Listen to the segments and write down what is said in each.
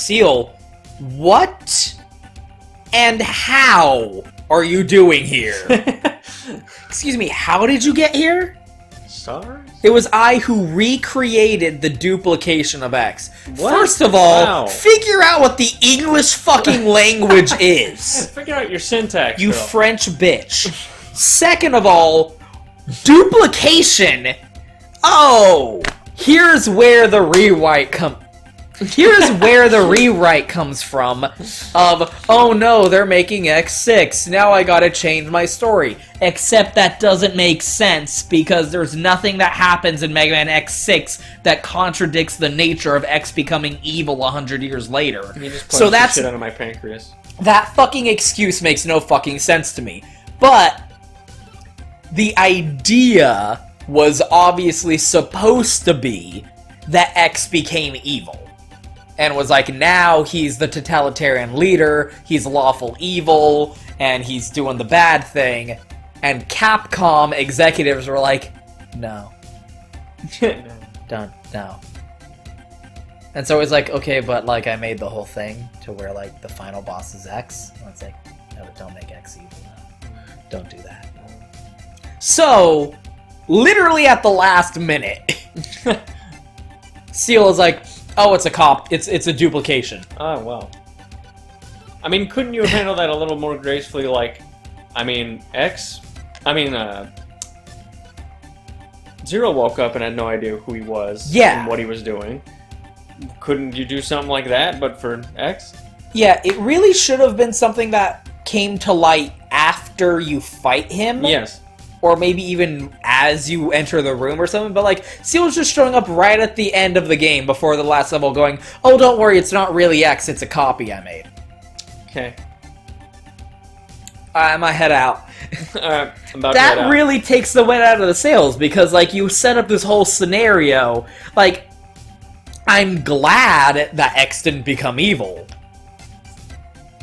Seal, what and how are you doing here? Excuse me, how did you get here? Stars? It was I who recreated the duplication of X. What? First of all, Wow. figure out what the English fucking language is. Figure out your syntax, You girl. French bitch. Second of all, duplication. Oh, here's where the rewrite comes from. Of, oh no, they're making X6. Now I gotta change my story. Except that doesn't make sense because there's nothing that happens in Mega Man X6 that contradicts the nature of X becoming evil 100 years later. You just So punched the that's shit out of my pancreas. that fucking excuse makes no fucking sense to me. But the idea was obviously supposed to be that X became evil. And was like, now he's the totalitarian leader, he's lawful evil, and he's doing the bad thing. And Capcom executives were like, no. Done. No. And so it was like, okay, but like I made the whole thing to where like the final boss is X. And it's like, no, don't make X evil now. Don't do that. So, literally at the last minute, Seal is like, oh, it's a cop. It's a duplication. Oh, well. I mean, couldn't you have handled that a little more gracefully? Like, I mean, Zero woke up and had no idea who he was and what he was doing. Couldn't you do something like that, but for X? Yeah, it really should have been something that came to light after you fight him. Yes. Or maybe even as you enter the room or something, but like, Seal's just showing up right at the end of the game before the last level going, oh, don't worry, it's not really X, it's a copy I made. Okay. My head out. I'm about to head That out. really takes the wind out of the sails, because like, you set up this whole scenario, like, I'm glad that X didn't become evil.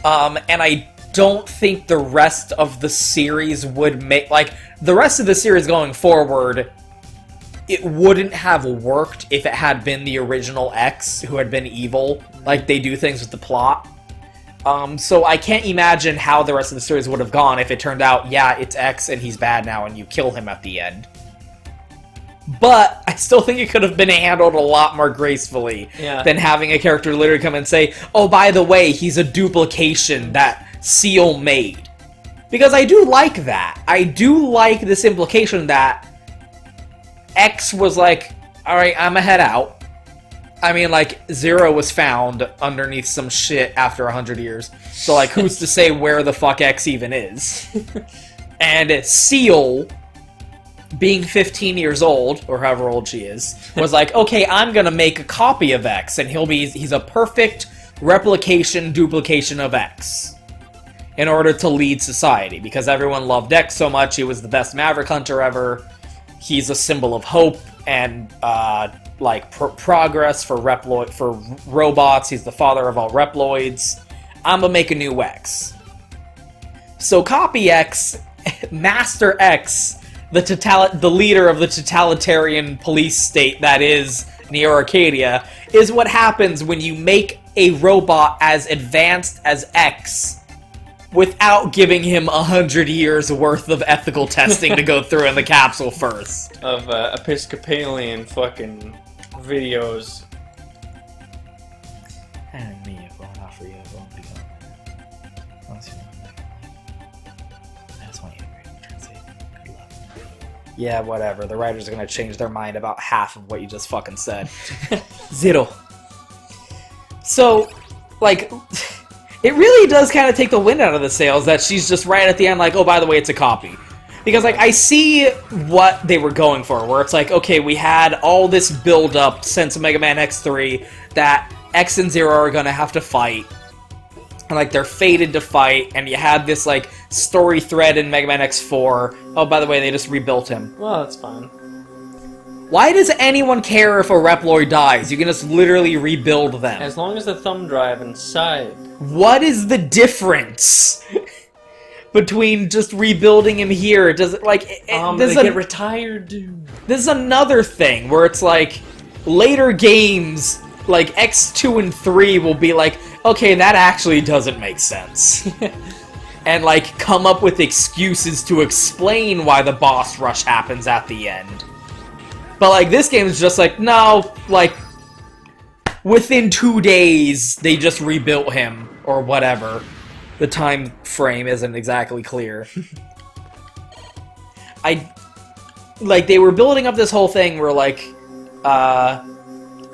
And I don't think the rest of the series would make, like, the rest of the series going forward, it wouldn't have worked if it had been the original X who had been evil. Like, they do things with the plot. So I can't imagine how the rest of the series would have gone if it turned out, yeah, it's X and he's bad now and you kill him at the end. But I still think it could have been handled a lot more gracefully than having a character literally come and say, oh, by the way, he's a duplication that Seal made. Because I do like that. I do like this implication that X was like, alright, I'ma head out. I mean, like, Zero was found underneath some shit after 100 years. So, like, who's to say where the fuck X even is? And Seal, being 15 years old, or however old she is, was like, okay, I'm gonna make a copy of X, and he's a perfect duplication of X. In order to lead society, because everyone loved X so much, he was the best Maverick Hunter ever. He's a symbol of hope and progress for robots. He's the father of all Reploids. I'm gonna make a new X. So Copy X, Master X, the leader of the totalitarian police state that is Neo Arcadia, is what happens when you make a robot as advanced as X without giving him 100 years worth of ethical testing to go through in the capsule first. Of Episcopalian fucking videos. And me, if going off for you, I won't be going there. I just want you to read and translate. Good luck. Yeah, whatever. The writers are gonna change their mind about half of what you just fucking said. Zero. So, like, it really does kind of take the wind out of the sails that she's just right at the end like, oh, by the way, it's a copy. Because, like, I see what they were going for, where it's like, okay, we had all this build-up since Mega Man X3 that X and Zero are gonna have to fight. And, like, they're fated to fight, and you had this, like, story thread in Mega Man X4. Oh, by the way, they just rebuilt him. Well, that's fine. Why does anyone care if a Reploid dies? You can just literally rebuild them. As long as the thumb drive inside. What is the difference between just rebuilding him here? Does it, like... They get retired, dude. This is another thing, where it's like, later games like, X2 and 3 will be like, okay, that actually doesn't make sense. And, like, come up with excuses to explain why the boss rush happens at the end. But, like, this game is just like, no, like, within 2 days, they just rebuilt him, or whatever. The time frame isn't exactly clear. Like, they were building up this whole thing where, like,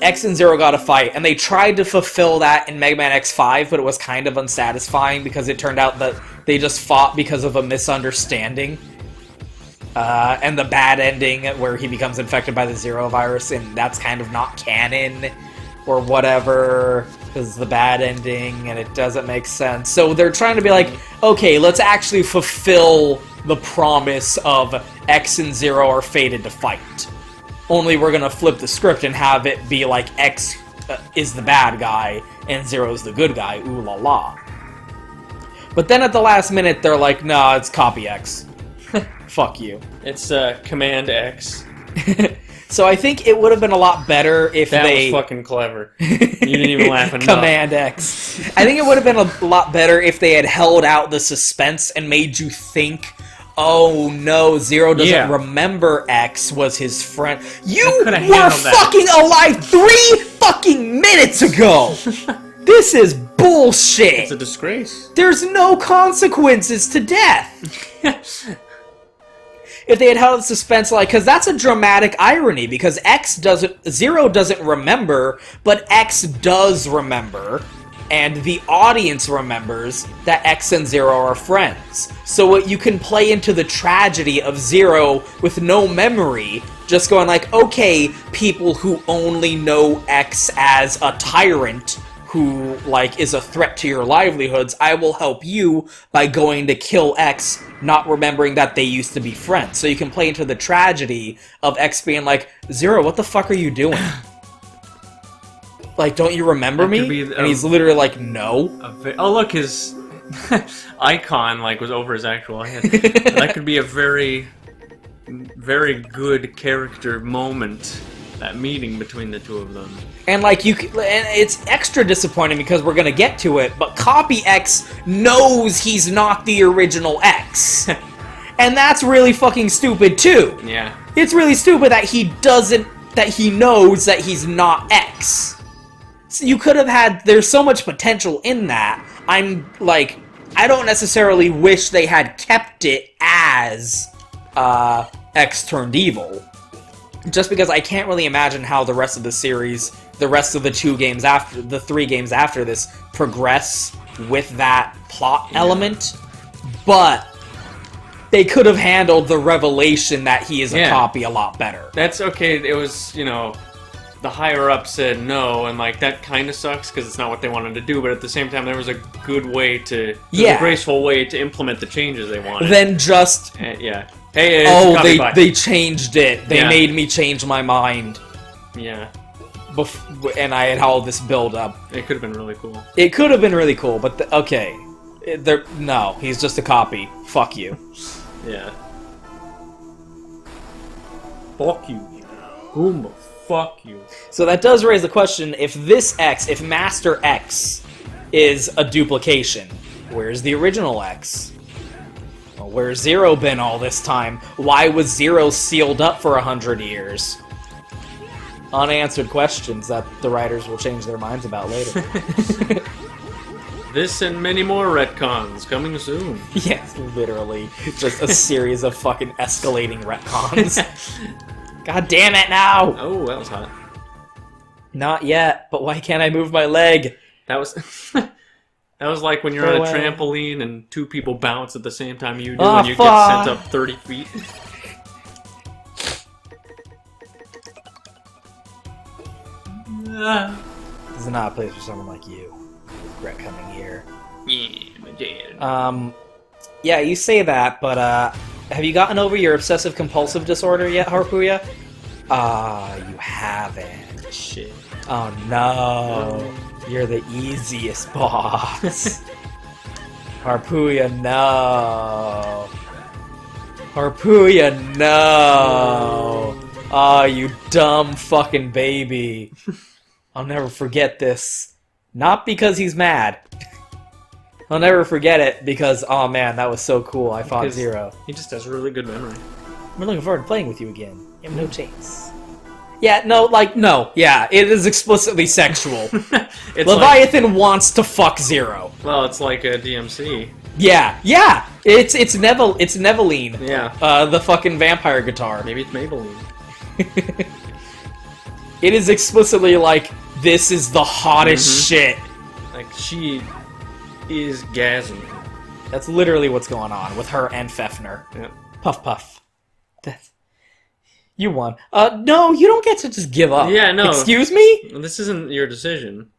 X and Zero got a fight, and they tried to fulfill that in Mega Man X5, but it was kind of unsatisfying because it turned out that they just fought because of a misunderstanding. And the bad ending where he becomes infected by the Zero virus, and that's kind of not canon, or whatever, because the bad ending, and it doesn't make sense. So they're trying to be like, okay, let's actually fulfill the promise of X and Zero are fated to fight. Only we're gonna flip the script and have it be like X is the bad guy and Zero's the good guy, ooh la la. But then at the last minute, they're like, nah, it's Copy X. Fuck you. It's Command X. So I think it would have been a lot better if that was fucking clever. You didn't even laugh enough. Command X. I think it would have been a lot better if they had held out the suspense and made you think, oh no, Zero doesn't remember X was his friend. You were fucking alive 3 fucking minutes ago! This is bullshit! It's a disgrace. There's no consequences to death! If they had held the suspense, like, because that's a dramatic irony, because Zero doesn't remember, but X does remember, and the audience remembers that X and Zero are friends. So you can play into the tragedy of Zero with no memory, just going like, okay, people who only know X as a tyrant, who, like, is a threat to your livelihoods, I will help you by going to kill X, not remembering that they used to be friends. So you can play into the tragedy of X being like, Zero, what the fuck are you doing? Like, don't you remember me? And he's literally like, no. Oh, look, his icon, like, was over his actual head. That could be a very, very good character moment. That meeting between the two of them. And, like, and it's extra disappointing because we're gonna get to it, but Copy X knows he's not the original X. And that's really fucking stupid, too. Yeah. It's really stupid that he knows that he's not X. So you could have had, there's so much potential in that. I'm, like, I don't necessarily wish they had kept it as, X turned evil. Just because I can't really imagine how the rest of the series, the rest of the 3 games after this, progress with that plot element. But they could have handled the revelation that he is a copy a lot better. That's okay. It was, you know, the higher up said no, and, like, that kind of sucks because it's not what they wanted to do. But at the same time, there was a good way to, a graceful way to implement the changes they wanted. Then just Hey, they changed it. They made me change my mind. Yeah. And I had all this build up. It could have been really cool. It could have been really cool, but okay. No, he's just a copy. Fuck you. Yeah. Fuck you. Goomba. Fuck you. So that does raise the question, if Master X is a duplication, where's the original X? Where's Zero been all this time? Why was Zero sealed up for 100 years? Unanswered questions that the writers will change their minds about later. This and many more retcons coming soon. Yes, literally. Just a series of fucking escalating retcons. God damn it now! Oh, that was hot. Not yet, but why can't I move my leg? That was... That was like when you're on a trampoline and 2 people bounce at the same time you do and you get sent up 30 feet. This is not a place for someone like you. Regret coming here. Yeah, my dad. Yeah, you say that, but have you gotten over your obsessive-compulsive disorder yet, Harpuya? You haven't. Shit. Oh no. You're the easiest boss. Harpuya, no. Harpuya, no. Oh, you dumb fucking baby. I'll never forget this. Not because he's mad. I'll never forget it because, oh man, that was so cool. I fought Zero. He just has a really good memory. We're looking forward to playing with you again. You have no chance. Yeah, no, yeah, it is explicitly sexual. Leviathan wants to fuck Zero. Well, it's like a DMC. Yeah, it's Neveline. Yeah. The fucking vampire guitar. Maybe it's Maybelline. It is explicitly like, this is the hottest shit. Like, she is gassing. That's literally what's going on with her and Fefner. Yep. Puff puff. You won. No, you don't get to just give up. Yeah, no. Excuse me? This isn't your decision.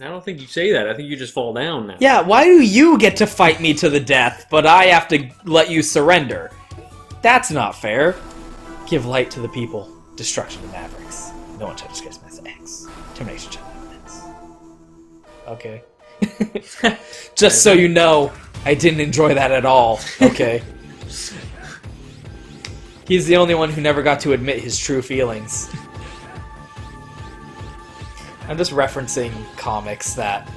I don't think you say that. I think you just fall down now. Yeah, why do you get to fight me to the death, but I have to let you surrender? That's not fair. Give light to the people. Destruction to Mavericks. No one touches Christmas X. Termination to Mavericks. Okay. Just so you know, I didn't enjoy that at all. Okay. He's the only one who never got to admit his true feelings. I'm just referencing comics that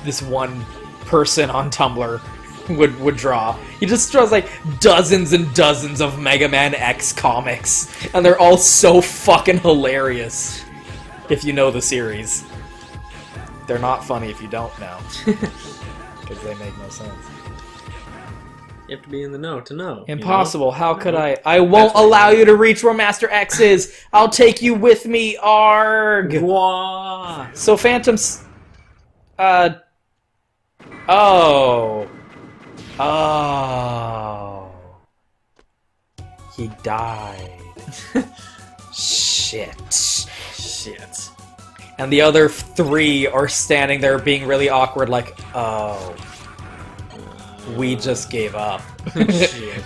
this one person on Tumblr would draw. He just draws like dozens and dozens of Mega Man X comics, and they're all so fucking hilarious. If you know the series. They're not funny if you don't know. Because they make no sense. You have to be in the know to know. Impossible. You know? How could I? I won't allow you to reach where Master X is. I'll take you with me, Arg. Wah. So Phantom's... Oh. He died. Shit. And the other three are standing there being really awkward like, oh, we just gave up.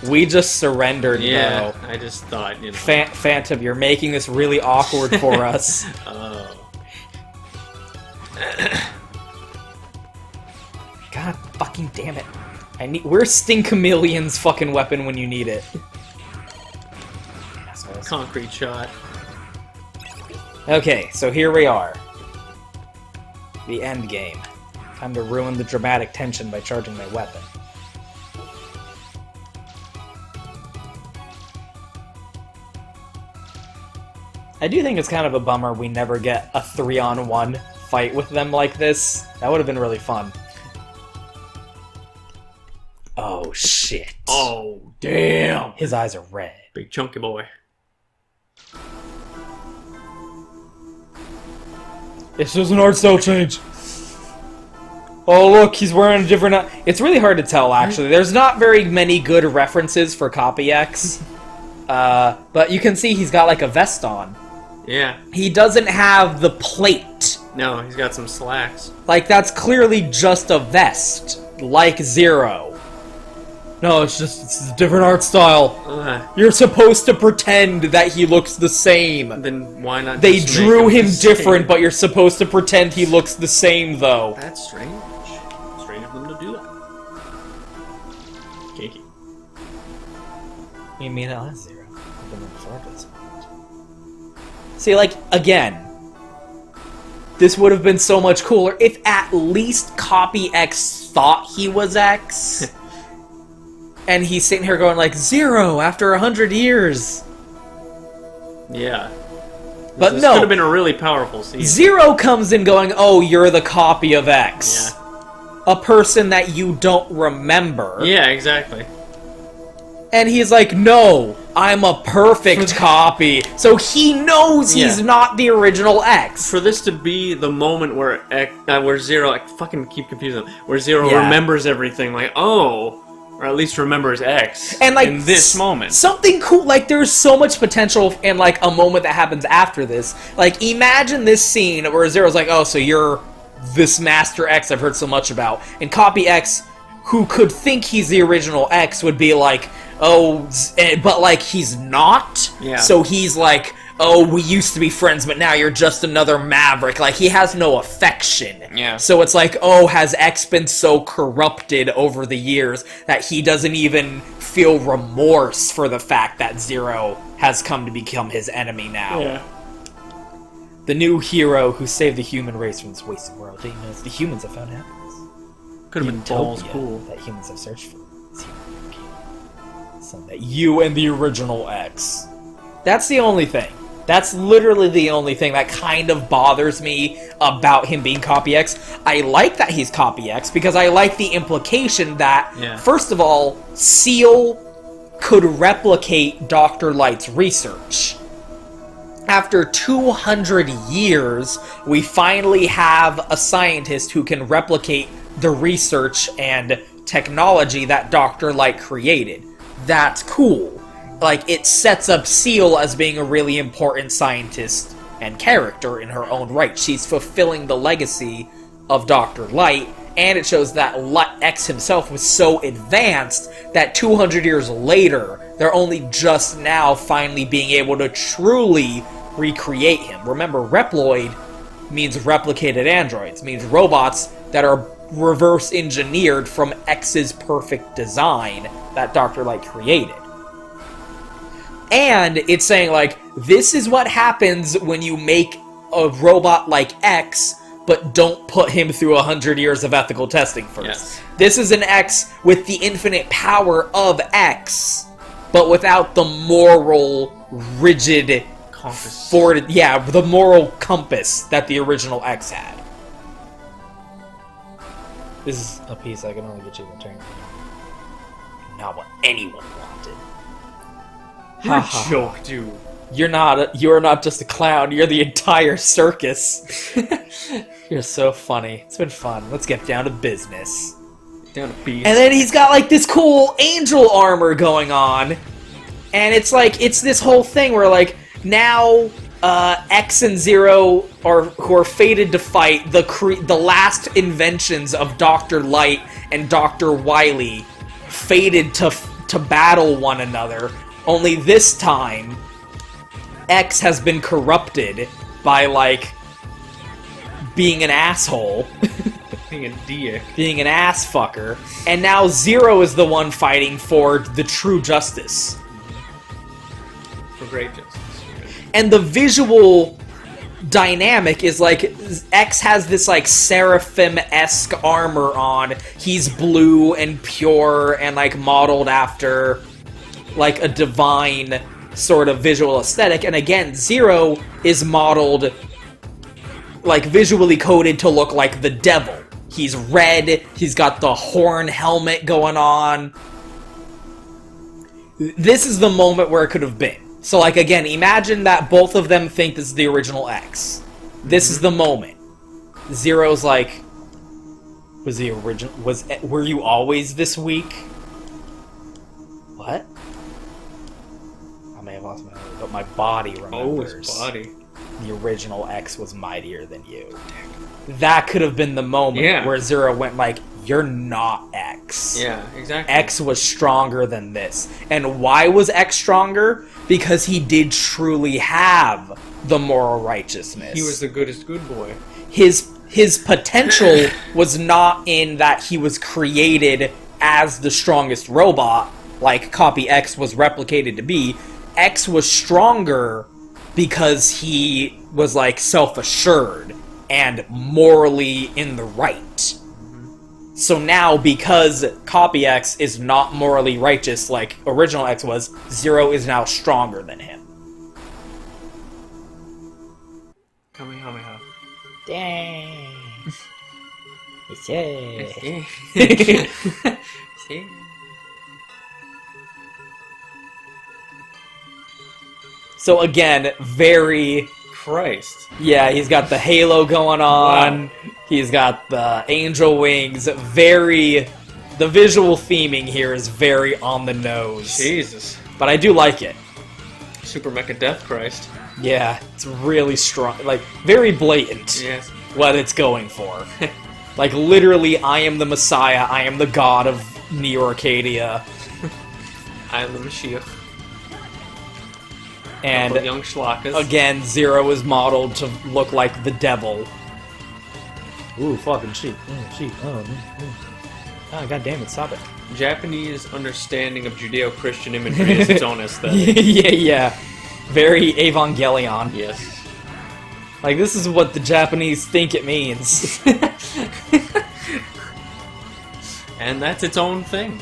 We just surrendered, yeah, though. I just thought, you know. Phantom, you're making this really awkward for us. Oh. God fucking damn it. Where's Sting Chameleon's fucking weapon when you need it? Assholes. Concrete shot. Okay, so here we are. The end game. Time to ruin the dramatic tension by charging my weapon. I do think it's kind of a bummer we never get a 3-on-1 fight with them like this. That would have been really fun. Oh, shit. Oh, damn. His eyes are red. Big chunky boy. It's just an art style change. Oh, look, he's wearing a different... It's really hard to tell, actually. There's not very many good references for Copy X. But you can see he's got, like, a vest on. Yeah. He doesn't have the plate. No, he's got some slacks. Like, that's clearly just a vest. Like Zero. No, it's a different art style. You're supposed to pretend that he looks the same. Then why not They just drew make him different, but you're supposed to pretend he looks the same, though. That's strange. Strange of them to do that. Kinky. You mean that's Zero? I've been looking forward to this moment. See, like, again, this would have been so much cooler if at least Copy X thought he was X. And he's sitting here going like, Zero, after 100 years. Yeah. But this no. could have been a really powerful scene. Zero comes in going, oh, you're the copy of X. Yeah. A person that you don't remember. Yeah, exactly. And he's like, no, I'm a perfect copy. So he knows he's not the original X. For this to be the moment where Zero, I fucking keep confusing them, where Zero remembers everything, like, oh... Or at least remembers X and like in this moment. Something cool, like there's so much potential in like a moment that happens after this. Like imagine this scene where Zero's like, oh, so you're this Master X I've heard so much about. And Copy X, who could think he's the original X, would be like, oh, but like he's not. Yeah. So he's like, oh, we used to be friends, but now you're just another Maverick. Like, he has no affection. Yeah. So it's like, oh, has X been so corrupted over the years that he doesn't even feel remorse for the fact that Zero has come to become his enemy now. Yeah. The new hero who saved the human race from this wasted world. Didn't know the humans have found happiness. Could have been balls Utopia cool. that humans have searched for. Is human. Something that you and the original X. That's the only thing. That's literally the only thing that kind of bothers me about him being Copy X. I like that he's Copy X because I like the implication that, first of all, Seal could replicate Dr. Light's research. After 200 years, we finally have a scientist who can replicate the research and technology that Dr. Light created. That's cool. Like, it sets up Seal as being a really important scientist and character in her own right. She's fulfilling the legacy of Dr. Light, and it shows that X himself was so advanced that 200 years later, they're only just now finally being able to truly recreate him. Remember, Reploid means replicated androids, means robots that are reverse engineered from X's perfect design that Dr. Light created. And it's saying, like, this is what happens when you make a robot like X, but don't put him through 100 years of ethical testing first. Yes. This is an X with the infinite power of X, but without the moral, rigid Compass. the moral compass that the original X had. This is a piece I can only get you to return. Not what anyone wanted. You're a joke, dude. You're not just a clown, you're the entire circus. You're so funny. It's been fun. Let's get down to business. Down to beast. And then he's got like this cool angel armor going on. And it's like, it's this whole thing where like, now X and Zero who are fated to fight the last inventions of Dr. Light and Dr. Wily, fated to battle one another. Only this time, X has been corrupted by, like, being an asshole. Being a dick. Being an ass fucker. And now Zero is the one fighting for the true justice. For great justice. And the visual dynamic is, like, X has this, like, Seraphim-esque armor on. He's blue and pure and, like, modeled after, like, a divine sort of visual aesthetic. And again, Zero is modeled, like, visually coded to look like the devil. He's red, he's got the horn helmet going on. This is the moment where it could have been. So, like, again, imagine that both of them think this is the original X. This is the moment. Zero's like, were you always this weak? What? I may have lost my memory, but my body remembers. Oh, his body. The original X was mightier than you. That could have been the moment where Zero went like, you're not X. Yeah, exactly. X was stronger than this. And why was X stronger? Because he did truly have the moral righteousness. He was the goodest good boy. His potential was not in that he was created as the strongest robot, like Copy X was replicated to be. X was stronger because he was, like, self-assured and morally in the right. So now, because Copy X is not morally righteous like original X was, Zero is now stronger than him. Kamehameha. Dang. See? So again, very... Christ. Yeah, he's got the halo going on. Wow. He's got the angel wings. Very... The visual theming here is very on the nose. Jesus. But I do like it. Super Mecha Death Christ. Yeah, it's really strong. Like, very blatant. Yes. What it's going for. Like, literally, I am the Messiah. I am the god of Neo Arcadia. I am the Mashiach. And young Shlockas. Again, Zero is modeled to look like the devil. Ooh, fucking sheep. Sheep. Oh, god damn it, stop it. Japanese understanding of Judeo-Christian imagery is its own aesthetic. Yeah. Very Evangelion. Yes. Like, this is what the Japanese think it means. And that's its own thing.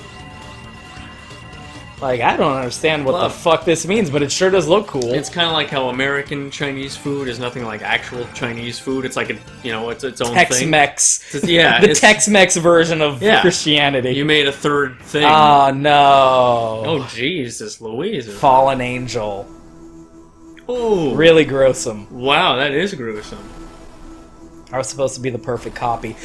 Like, I don't understand what the fuck this means, but it sure does look cool. It's kind of like how American Chinese food is nothing like actual Chinese food. It's like, it's its own thing. Tex-Mex. Yeah. The Tex-Mex version of Christianity. You made a third thing. Oh, no. Oh, Jesus Louise. Fallen angel. Oh. Really gruesome. Wow, that is gruesome. I was supposed to be the perfect copy.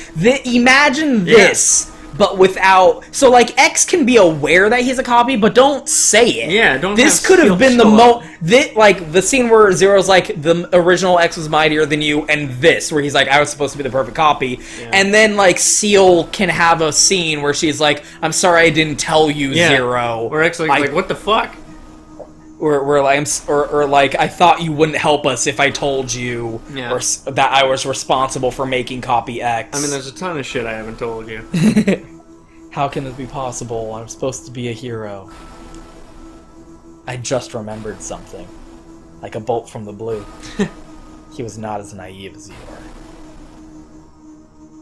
Imagine this, but without... So, like, X can be aware that he's a copy, but don't say it. Yeah, don't This could have been like, the scene where Zero's like, the original X was mightier than you, and this, where he's like, I was supposed to be the perfect copy. Yeah. And then, like, Seal can have a scene where she's like, I'm sorry I didn't tell you, Zero. Or X like, what the fuck? Or like, I thought you wouldn't help us if I told you that I was responsible for making copy X. I mean, there's a ton of shit I haven't told you. How can this be possible? I'm supposed to be a hero. I just remembered something. Like a bolt from the blue. He was not as naive as you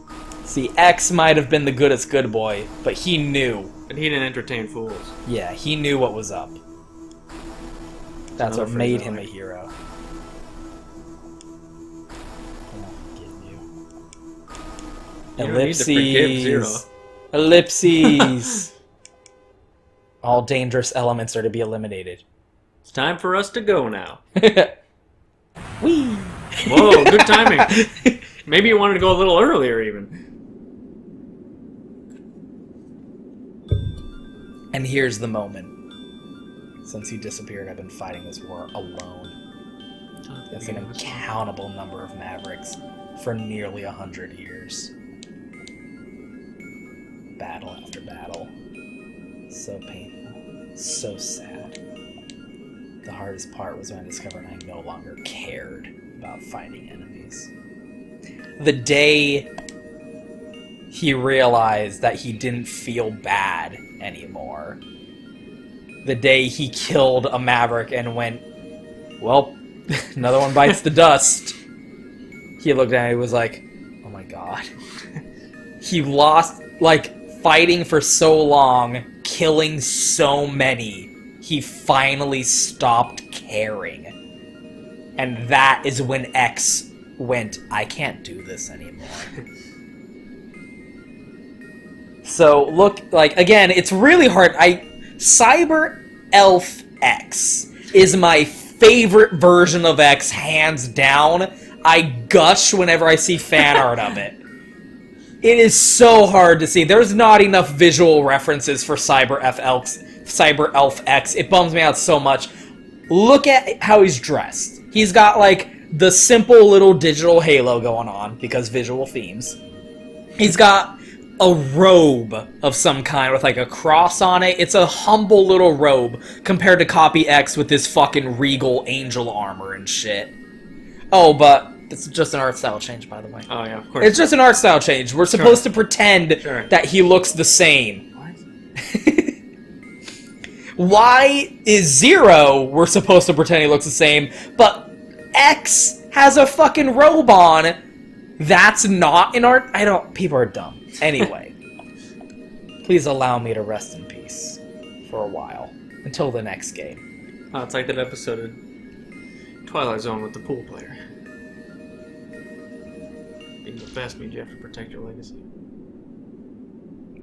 are. See, X might have been the goodest good boy, but he knew. But he didn't entertain fools. Yeah, he knew what was up. That's what made him a hero. Ellipses. Ellipses. All dangerous elements are to be eliminated. It's time for us to go now. Whee! Whoa, good timing. Maybe you wanted to go a little earlier, even. And here's the moment. Since he disappeared, I've been fighting this war alone. That's an uncountable number of Mavericks for nearly 100 years. Battle after battle. So painful. So sad. The hardest part was when I discovered I no longer cared about fighting enemies. The day he realized that he didn't feel bad anymore. The day he killed a Maverick and went, well, another one bites the dust. He looked at it and was like, oh my god. He lost, like, fighting for so long, killing so many, he finally stopped caring. And that is when X went, I can't do this anymore. So, look, like, again, it's really hard. Cyber Elf X is my favorite version of X, hands down. I gush whenever I see fan art of it. It is so hard to see. There's not enough visual references for Cyber Elf X. It bums me out so much. Look at how he's dressed. He's got, like, the simple little digital halo going on, because visual themes. He's got a robe of some kind with, like, a cross on it. It's a humble little robe compared to Copy X with this fucking regal angel armor and shit. Oh, but it's just an art style change, by the way. Oh, yeah, of course. It's just an art style change. We're supposed to pretend that he looks the same. What? Why is Zero we're supposed to pretend he looks the same, but X has a fucking robe on? That's not an art... People are dumb. Anyway, please allow me to rest in peace for a while, until the next game. Oh, it's like that episode of Twilight Zone with the pool player. Being the best means you have to protect your legacy.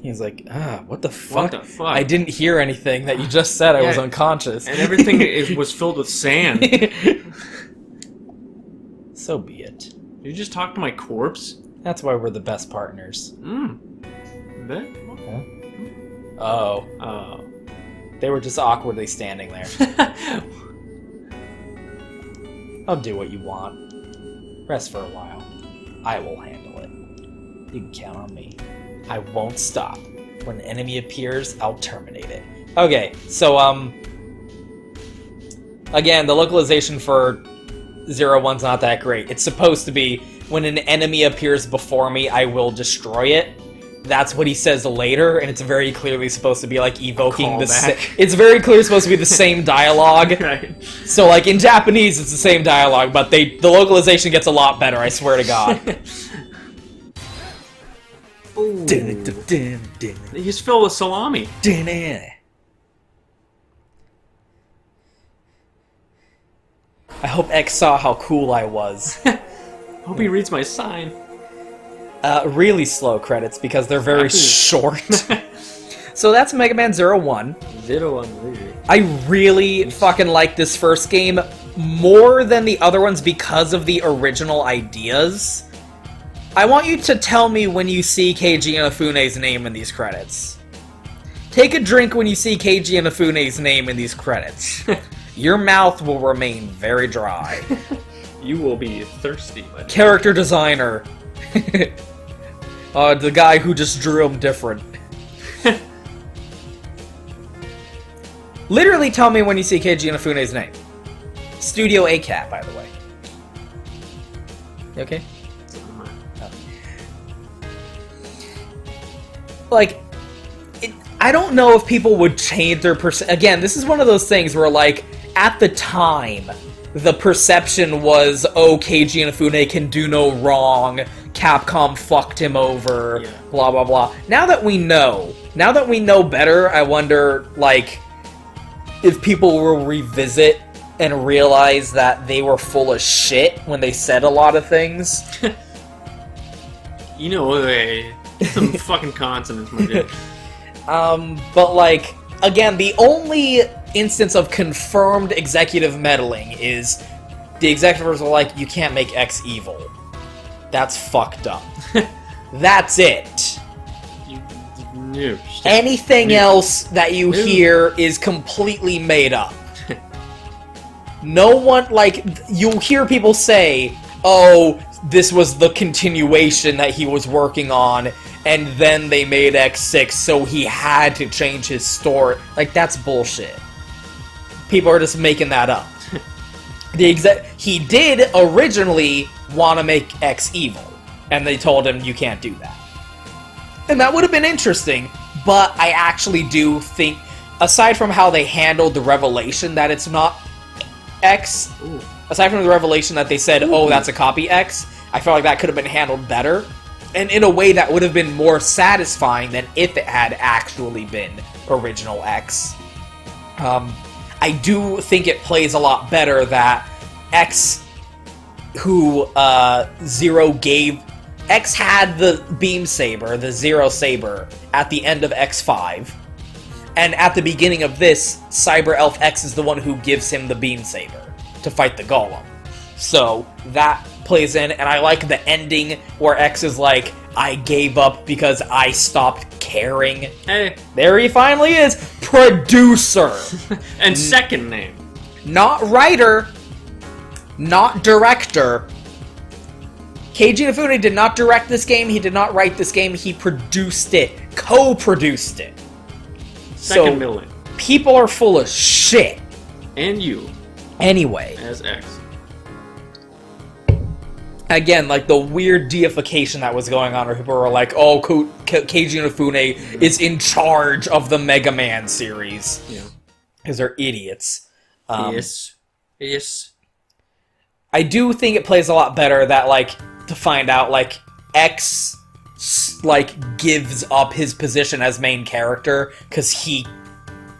He's like, what the fuck? What the fuck? I didn't hear anything that you just said. I was unconscious. And everything was filled with sand. So be it. Did you just talk to my corpse? That's why we're the best partners. Bet? Huh? Oh. They were just awkwardly standing there. I'll do what you want. Rest for a while. I will handle it. You can count on me. I won't stop. When an enemy appears, I'll terminate it. Okay, so, again, the localization for 01's not that great. It's supposed to be, when an enemy appears before me, I will destroy it. that's what he says later, and it's very clearly supposed to be like evoking Callback. it's very clearly supposed to be the same dialogue. Right. So like in Japanese it's the same dialogue, but the localization gets a lot better, I swear to God. Ooh. He's filled with salami. I hope X saw how cool I was. Hope he reads my sign. Really slow credits because they're very Happy. short. So that's Mega Man 01. 01. I really fucking like this first game more than the other ones because of the original ideas. I want you to tell me when you see Keiji Inafune's name in these credits. Take a drink when you see Keiji Inafune's name in these credits. Your mouth will remain very dry. You will be thirsty. Buddy. Character designer. The guy who just drew him different. Literally tell me when you see Keiji Inafune's name. Studio A-Cat, by the way. You okay? Oh. Like, I don't know if people would change their Again, this is one of those things where, like, at the time, the perception was, oh, Keiji Inafune can do no wrong, Capcom fucked him over, yeah. Blah, blah, blah. Now that we know better, I wonder, like, if people will revisit and realize that they were full of shit when they said a lot of things. You know, some fucking consonants, my dude. But, like, again, the only instance of confirmed executive meddling is the executives are like, you can't make X evil. That's fucked up. That's it. Anything else that you hear is completely made up. No one, like, you'll hear people say, oh, this was the continuation that he was working on, and then they made X6, so he had to change his story. Like, that's bullshit. People are just making that up. He did originally want to make X evil, and they told him, you can't do that. And that would have been interesting, but I actually do think, aside from how they handled the revelation that it's not X, aside from the revelation that they said, oh, that's a copy X, I feel like that could have been handled better, and in a way that would have been more satisfying than if it had actually been original X. I do think it plays a lot better that X, who Zero gave... X had the Beam Saber, the Zero Saber, at the end of X5, and at the beginning of this, Cyber Elf X is the one who gives him the Beam Saber to fight the Golem. So, that plays in, and I like the ending where X is like, I gave up because I stopped caring. Hey. There he finally is! Producer! And second name. Not writer, not director. Keiji Inafune did not direct this game, he did not write this game, he produced it. Co-produced it. Second villain. People are full of shit. And you. Anyway. As X. Again, like the weird deification that was going on where people were like, oh, Keiji Inafune is in charge of the Mega Man series. Yeah. Because they're idiots. Yes. I do think it plays a lot better that, like, to find out, like, X, like, gives up his position as main character because he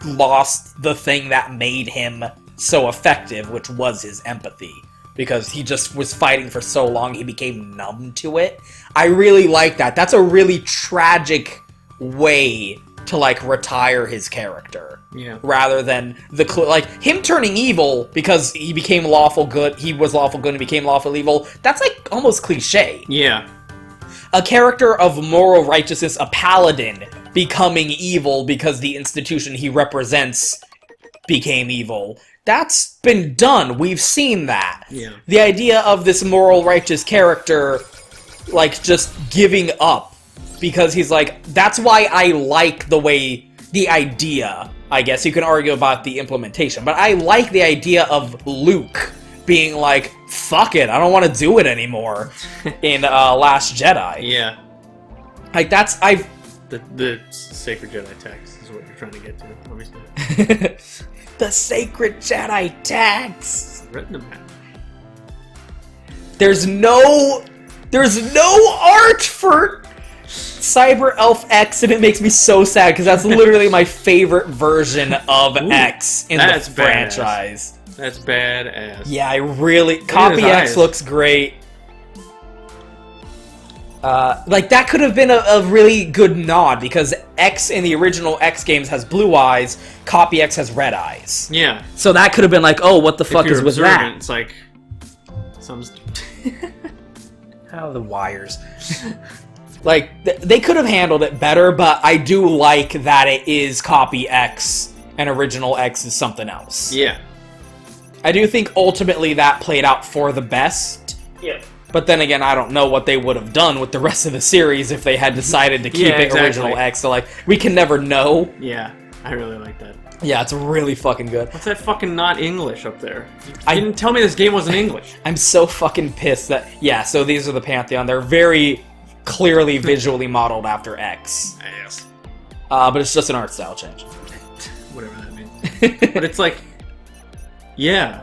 lost the thing that made him so effective, which was his empathy. Because he just was fighting for so long, he became numb to it. I really like that. That's a really tragic way to, like, retire his character. Yeah. Rather than like him turning evil because he became lawful good. He was lawful good and became lawful evil. That's like almost cliche. Yeah. A character of moral righteousness, a paladin, becoming evil because the institution he represents became evil. That's been done. We've seen that. Yeah. The idea of this moral righteous character, like, just giving up because he's like, that's why I like the idea. I guess you can argue about the implementation, but I like the idea of Luke being like, fuck it, I don't want to do it anymore in Last Jedi. Yeah. Like, The sacred Jedi text is what you're trying to get to, obviously. The sacred Jedi text. I've written them down. There's no art for Cyber Elf X, and it makes me so sad because that's literally my favorite version of X in the franchise. That's badass. Yeah, Copy X looks great. Like, that could have been a really good nod, because X in the original X games has blue eyes, Copy X has red eyes. Yeah. So that could have been like, oh, what the fuck is with that? It's like... How are the wires? Like, they could have handled it better, but I do like that it is Copy X and Original X is something else. Yeah. I do think ultimately that played out for the best. Yeah. But then again, I don't know what they would have done with the rest of the series if they had decided to keep it Original X. So, like, we can never know. Yeah, I really like that. Yeah, it's really fucking good. What's that fucking not English up there? You didn't tell me this game wasn't English. I'm so fucking pissed that... Yeah, so these are the Pantheon. They're very clearly visually modeled after X. Yes. But it's just an art style change. Whatever that means. But it's like... Yeah.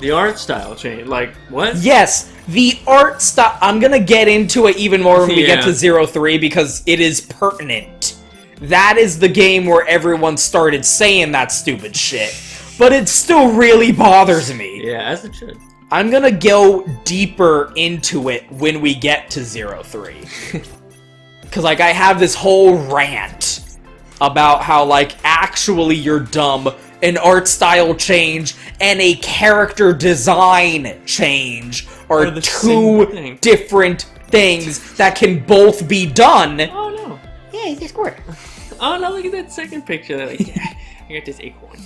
The art style change. Like, what? Yes, the art style... I'm gonna get into it even more when we get to 03 because it is pertinent. That is the game where everyone started saying that stupid shit. But it still really bothers me. Yeah, as it should. I'm gonna go deeper into it when we get to 03. Because, like, I have this whole rant about how, like, actually you're dumb, an art style change and a character design change are two different things that can both be done. Oh, no. Yeah, he's a squirt. Oh no, look at that second picture. They're like, yeah, I got this acorn.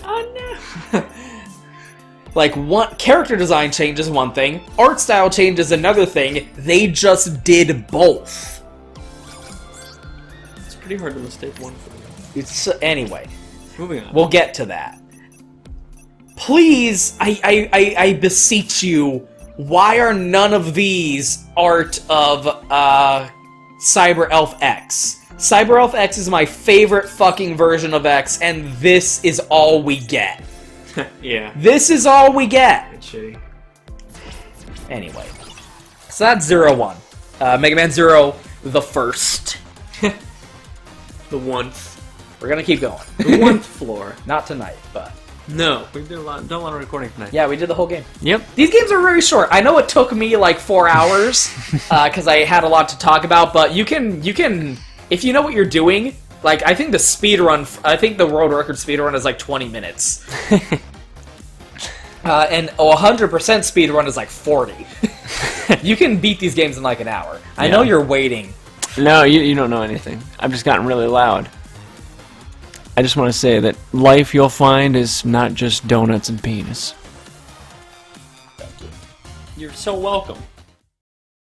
Oh no. Like, one character design change is one thing, art style change is another thing. They just did both. It's pretty hard to mistake one for the other. Anyway, moving on. We'll get to that. Please, I beseech you, why are none of these art of Cyber Elf X? Cyber Elf X is my favorite fucking version of X, and this is all we get. Yeah. This is all we get. It's shitty. Anyway. So that's 01. Mega Man 0, the first. The one. We're gonna keep going. The one floor. Not tonight, but... No, we did a lot of recording tonight. Yeah, we did the whole game. Yep. These games are very short. I know it took me like 4 hours, because I had a lot to talk about, but you can... If you know what you're doing, like, I think the world record speedrun is like 20 minutes. And 100% speedrun is like 40. You can beat these games in like an hour. I know you're waiting. No, you don't know anything. I've just gotten really loud. I just want to say that life, you'll find, is not just donuts and penis. You're so welcome.